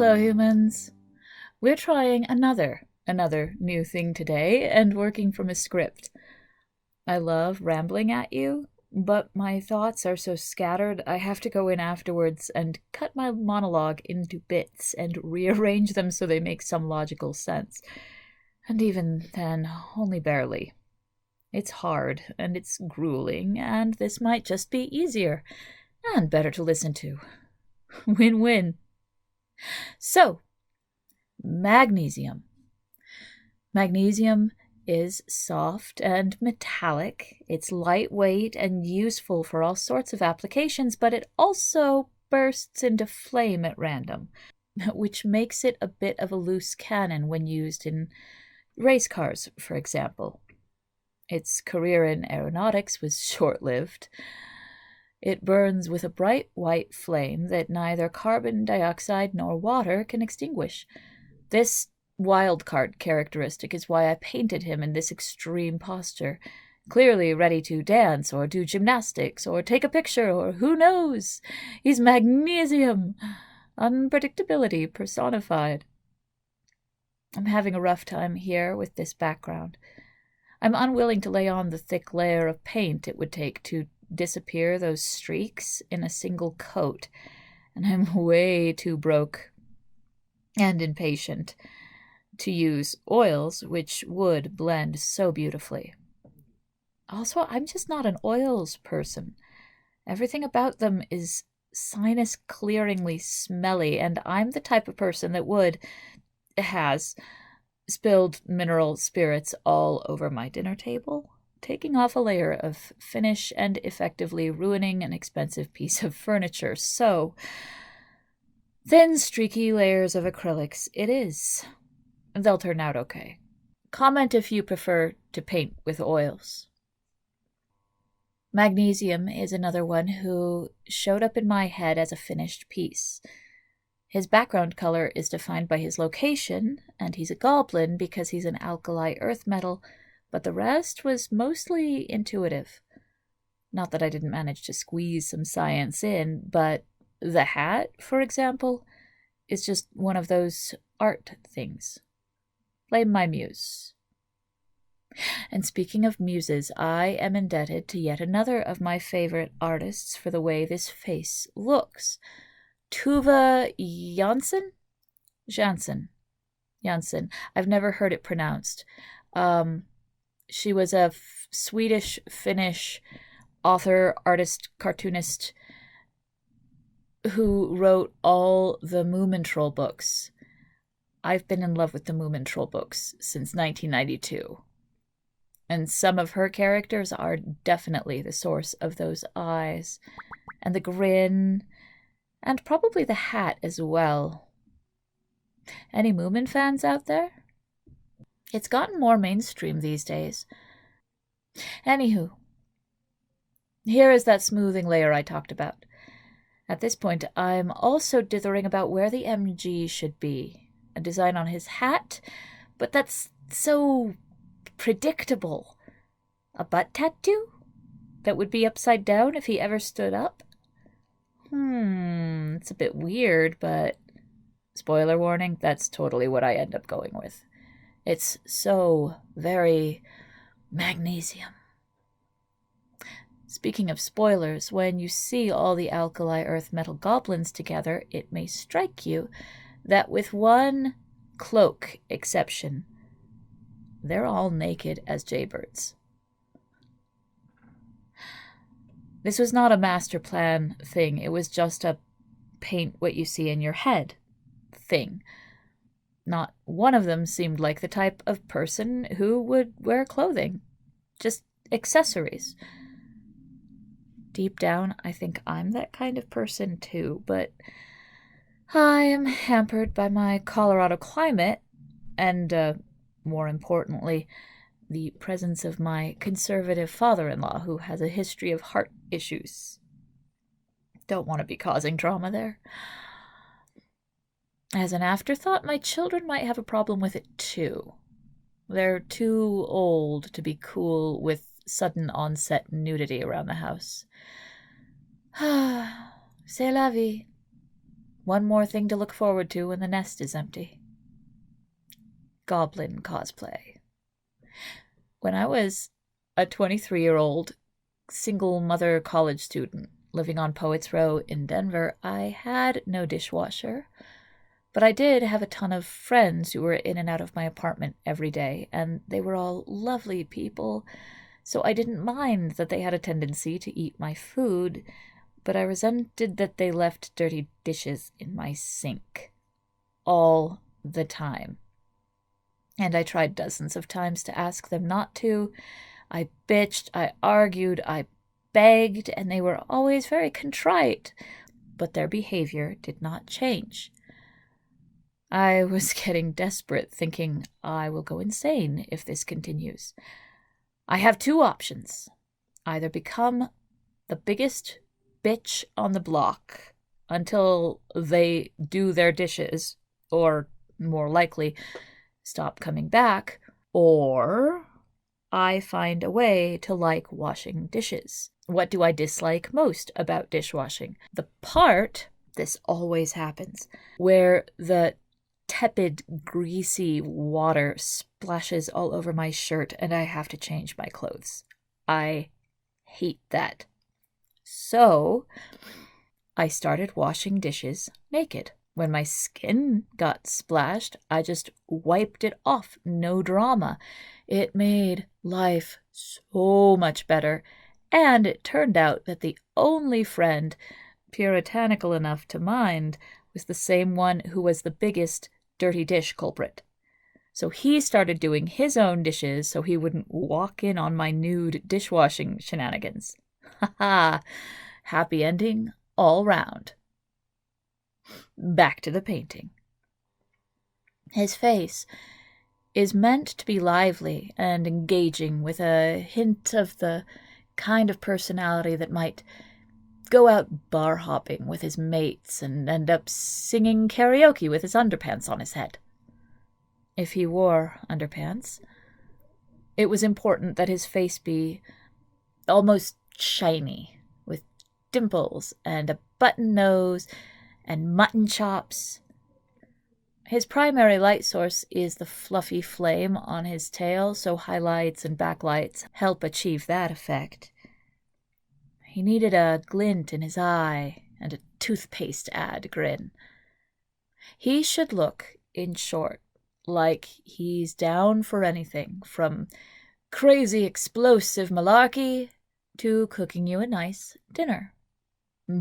Hello, humans. We're trying another new thing today and working from a script. I love rambling at you, but my thoughts are so scattered I have to go in afterwards and cut my monologue into bits and rearrange them so they make some logical sense. And even then, only barely. It's hard, and it's grueling, and this might just be easier and better to listen to. Win-win. So, magnesium. Magnesium is soft and metallic. It's lightweight and useful for all sorts of applications, but it also bursts into flame at random, which makes it a bit of a loose cannon when used in race cars, for example. Its career in aeronautics was short-lived. It burns with a bright white flame that neither carbon dioxide nor water can extinguish. This wildcard characteristic is why I painted him in this extreme posture, clearly ready to dance or do gymnastics or take a picture or who knows. He's magnesium. Unpredictability personified. I'm having a rough time here with this background. I'm unwilling to lay on the thick layer of paint it would take to disappear those streaks in a single coat, and I'm way too broke and impatient to use oils which would blend so beautifully. Also, I'm just not an oils person. Everything about them is sinus-clearingly smelly, and I'm the type of person that has spilled mineral spirits all over my dinner table, taking off a layer of finish and effectively ruining an expensive piece of furniture. So, thin, streaky layers of acrylics it is. They'll turn out okay. Comment if you prefer to paint with oils. Magnesium is another one who showed up in my head as a finished piece. His background color is defined by his location, and he's a goblin because he's an alkali earth metal, but the rest was mostly intuitive. Not that I didn't manage to squeeze some science in, but the hat, for example, is just one of those art things. Blame my muse. And speaking of muses, I am indebted to yet another of my favorite artists for the way this face looks. Tuva Jansson? Jansson. I've never heard it pronounced. She was a Swedish-Finnish author, artist, cartoonist who wrote all the Moomin Troll books. I've been in love with the Moomin Troll books since 1992. And some of her characters are definitely the source of those eyes, and the grin, and probably the hat as well. Any Moomin fans out there? It's gotten more mainstream these days. Anywho, here is that smoothing layer I talked about. At this point, I'm also dithering about where the MG should be. A design on his hat, but that's so predictable. A butt tattoo? That would be upside down if he ever stood up? It's a bit weird, but spoiler warning, that's totally what I end up going with. It's so very magnesium. Speaking of spoilers, when you see all the alkali earth metal goblins together, it may strike you that with one cloak exception, they're all naked as jaybirds. This was not a master plan thing. It was just a paint what you see in your head thing. Not one of them seemed like the type of person who would wear clothing. Just accessories. Deep down, I think I'm that kind of person too, but I am hampered by my Colorado climate and, more importantly, the presence of my conservative father-in-law who has a history of heart issues. Don't want to be causing drama there. As an afterthought, my children might have a problem with it too. They're too old to be cool with sudden onset nudity around the house. C'est la vie. One more thing to look forward to when the nest is empty. Goblin cosplay. When I was a 23-year-old single mother college student living on Poets Row in Denver, I had no dishwasher, but I did have a ton of friends who were in and out of my apartment every day, and they were all lovely people, so I didn't mind that they had a tendency to eat my food, but I resented that they left dirty dishes in my sink all the time. And I tried dozens of times to ask them not to. I bitched, I argued, I begged, and they were always very contrite, but their behavior did not change. I was getting desperate, thinking I will go insane if this continues. I have two options. Either become the biggest bitch on the block until they do their dishes, or more likely, stop coming back, or I find a way to like washing dishes. What do I dislike most about dishwashing? The part, this always happens, where the tepid, greasy water splashes all over my shirt and I have to change my clothes. I hate that. So I started washing dishes naked. When my skin got splashed, I just wiped it off. No drama. It made life so much better. And it turned out that the only friend puritanical enough to mind was the same one who was the biggest dirty dish culprit. So he started doing his own dishes so he wouldn't walk in on my nude dishwashing shenanigans. Ha ha! Happy ending all round. Back to the painting. His face is meant to be lively and engaging, with a hint of the kind of personality that might go out bar hopping with his mates and end up singing karaoke with his underpants on his head. If he wore underpants, it was important that his face be almost shiny, with dimples and a button nose and mutton chops. His primary light source is the fluffy flame on his tail, so highlights and backlights help achieve that effect. He needed a glint in his eye and a toothpaste ad grin. He should look, in short, like he's down for anything, from crazy explosive malarkey to cooking you a nice dinner.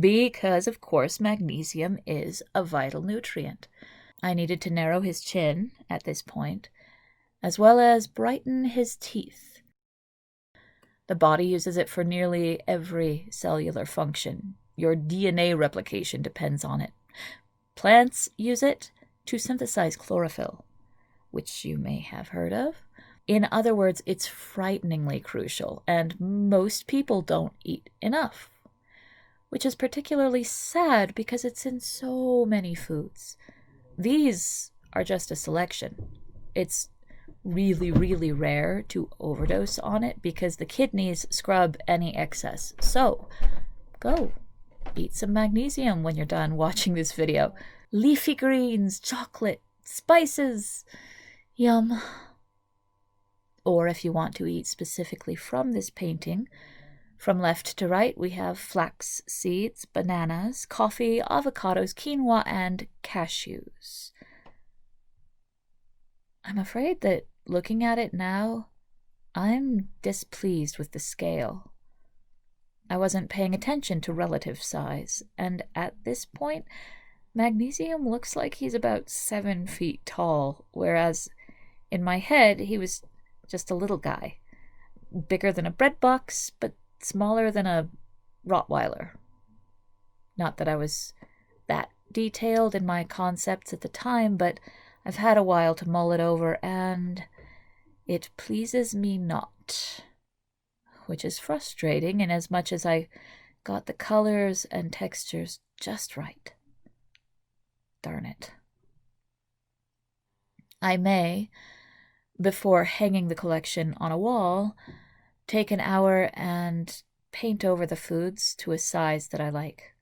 Because, of course, magnesium is a vital nutrient. I needed to narrow his chin at this point, as well as brighten his teeth. The body uses it for nearly every cellular function. Your DNA replication depends on it. Plants use it to synthesize chlorophyll, which you may have heard of. In other words, it's frighteningly crucial, and most people don't eat enough, which is particularly sad because it's in so many foods. These are just a selection. It's really, really rare to overdose on it because the kidneys scrub any excess. So, go. Eat some magnesium when you're done watching this video. Leafy greens, chocolate, spices. Yum. Or if you want to eat specifically from this painting, from left to right, we have flax seeds, bananas, coffee, avocados, quinoa, and cashews. I'm afraid that looking at it now, I'm displeased with the scale. I wasn't paying attention to relative size, and at this point, Magnesium looks like he's about 7 feet tall, whereas in my head, he was just a little guy, bigger than a bread box, but smaller than a Rottweiler. Not that I was that detailed in my concepts at the time, but I've had a while to mull it over, and it pleases me not, which is frustrating inasmuch as I got the colors and textures just right. Darn it. I may, before hanging the collection on a wall, take an hour and paint over the foods to a size that I like.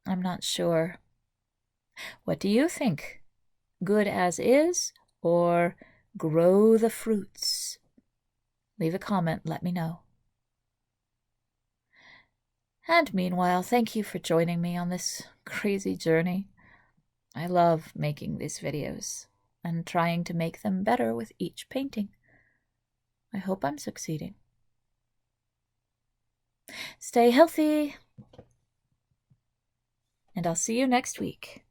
I'm not sure. What do you think? Good as is, or grow the fruits? Leave a comment, let me know. And meanwhile, thank you for joining me on this crazy journey. I love making these videos and trying to make them better with each painting. I hope I'm succeeding. Stay healthy, and I'll see you next week.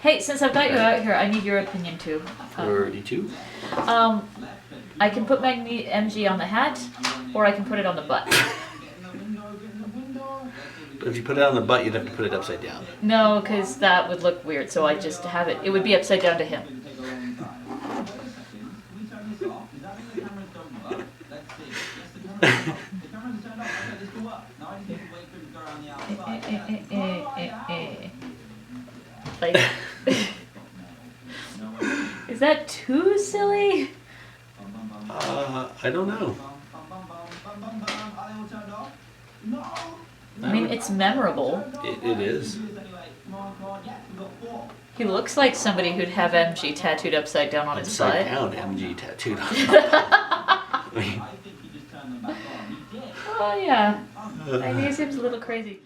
Hey, since I've got you out here, I need your opinion too. 32? I can put MG on the hat, or I can put it on the butt. But if you put it on the butt, you'd have to put it upside down. No, because that would look weird, so I just have it. It would be upside down to him. Like, is that too silly? I don't know. I mean, it's memorable. It is. He looks like somebody who'd have MG tattooed upside down on his butt. Upside down MG tattooed on. Oh yeah, Magnesium's a little crazy.